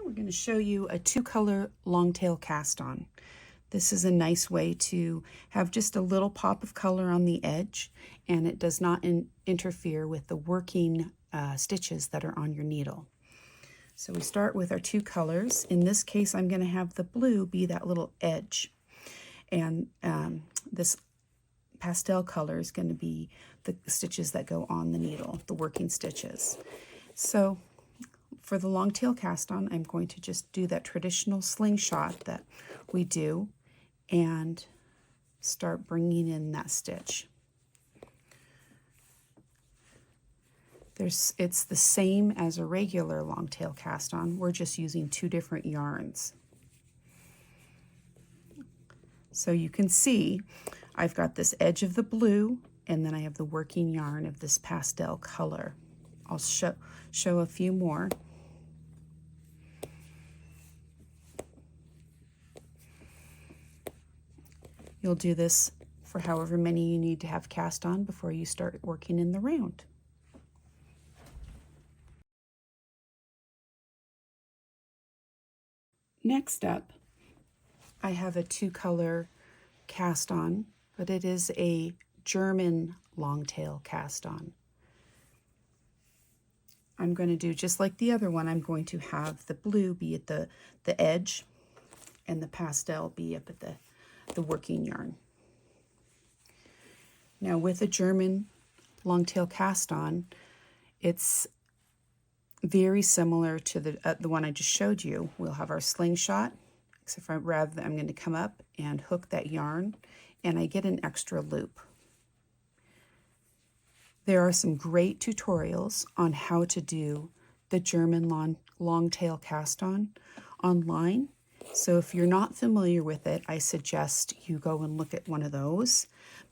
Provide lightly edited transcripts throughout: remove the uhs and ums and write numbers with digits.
we're going to show you a two-color long-tail cast-on. This is a nice way to have just a little pop of color on the edge, and it does not interfere with the working stitches that are on your needle. So we start with our two colors. In this case, I'm going to have the blue be that little edge, and this pastel color is going to be the stitches that go on the needle, the working stitches. So for the long tail cast on, I'm going to just do that traditional slingshot that we do and start bringing in that stitch. It's the same as a regular long tail cast on. We're just using two different yarns. So you can see I've got this edge of the blue, and then I have the working yarn of this pastel color. I'll show a few more. You'll do this for however many you need to have cast on before you start working in the round. Next up, I have a two-color cast on, but it is a German long tail cast on. I'm going to do just like the other one. I'm going to have the blue be at the edge and the pastel be up at the working yarn. Now with a German long tail cast on, it's very similar to the one I just showed you. We'll have our slingshot, except for I'm going to come up and hook that yarn, and I get an extra loop. There are some great tutorials on how to do the German long tail cast on online. So if you're not familiar with it, I suggest you go and look at one of those.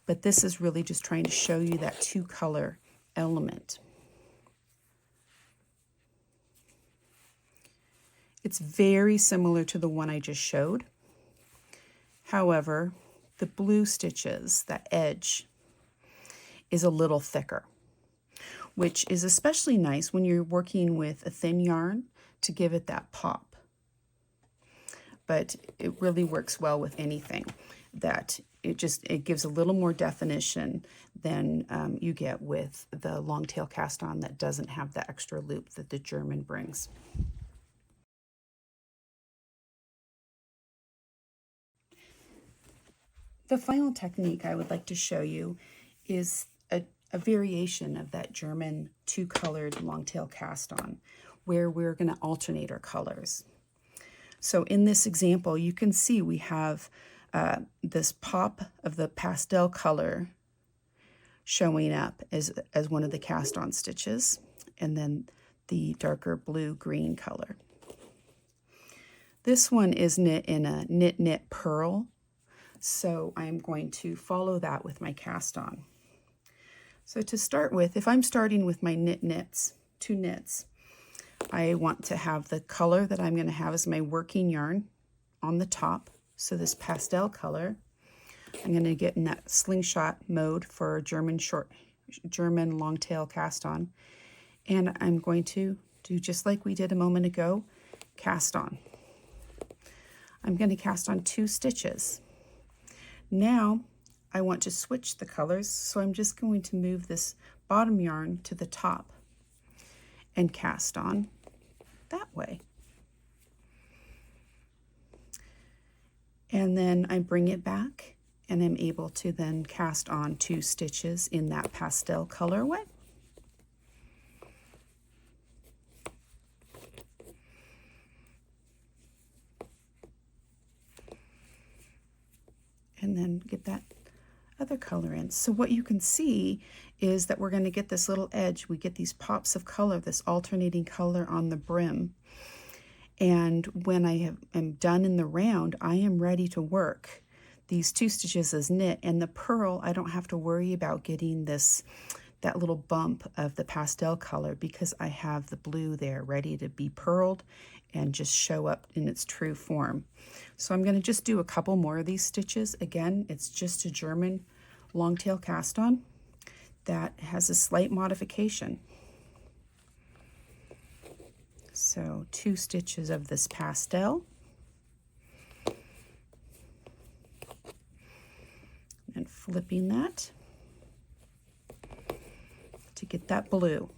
But this is really just trying to show you that two-color element. It's very similar to the one I just showed. However, the blue stitches, that edge, is a little thicker, which is especially nice when you're working with a thin yarn to give it that pop. But it really works well with anything, that it gives a little more definition than you get with the long tail cast on that doesn't have the extra loop that the German brings. The final technique I would like to show you is a variation of that German two-colored long tail cast on, where we're going to alternate our colors. So in this example, you can see we have this pop of the pastel color showing up as one of the cast on stitches, and then the darker blue-green color. This one is knit in a knit purl, so I'm going to follow that with my cast on. So to start with, if I'm starting with my two knits, I want to have the color that I'm going to have as my working yarn on the top. So this pastel color, I'm going to get in that slingshot mode for a German long tail cast on. And I'm going to do just like we did a moment ago, cast on. I'm going to cast on 2 stitches. Now I want to switch the colors, so I'm just going to move this bottom yarn to the top and cast on that way. And then I bring it back, and I'm able to then cast on 2 stitches in that pastel colorway. And then get that other color in. So what you can see is that we're going to get this little edge. We get these pops of color, this alternating color on the brim. And when I am done in the round, I am ready to work these 2 stitches as knit, and the purl, I don't have to worry about getting that little bump of the pastel color, because I have the blue there ready to be purled and just show up in its true form. So I'm going to just do a couple more of these stitches. Again, it's just a German long tail cast on that has a slight modification. So 2 stitches of this pastel. And flipping that to get that blue.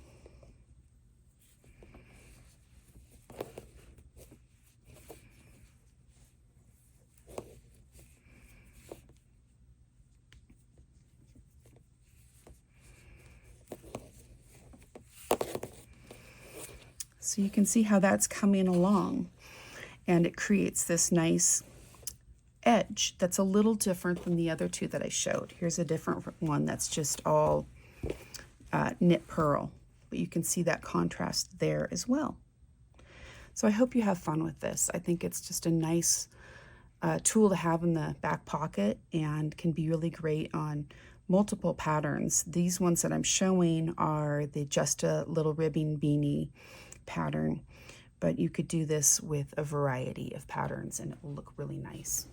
So you can see how that's coming along, and it creates this nice edge that's a little different than the other 2 that I showed. Here's a different one that's just all knit purl, but you can see that contrast there as well. So I hope you have fun with this. I think it's just a nice tool to have in the back pocket and can be really great on multiple patterns. These ones that I'm showing are the Just a Little Ribbing Beanie pattern, but you could do this with a variety of patterns and it will look really nice.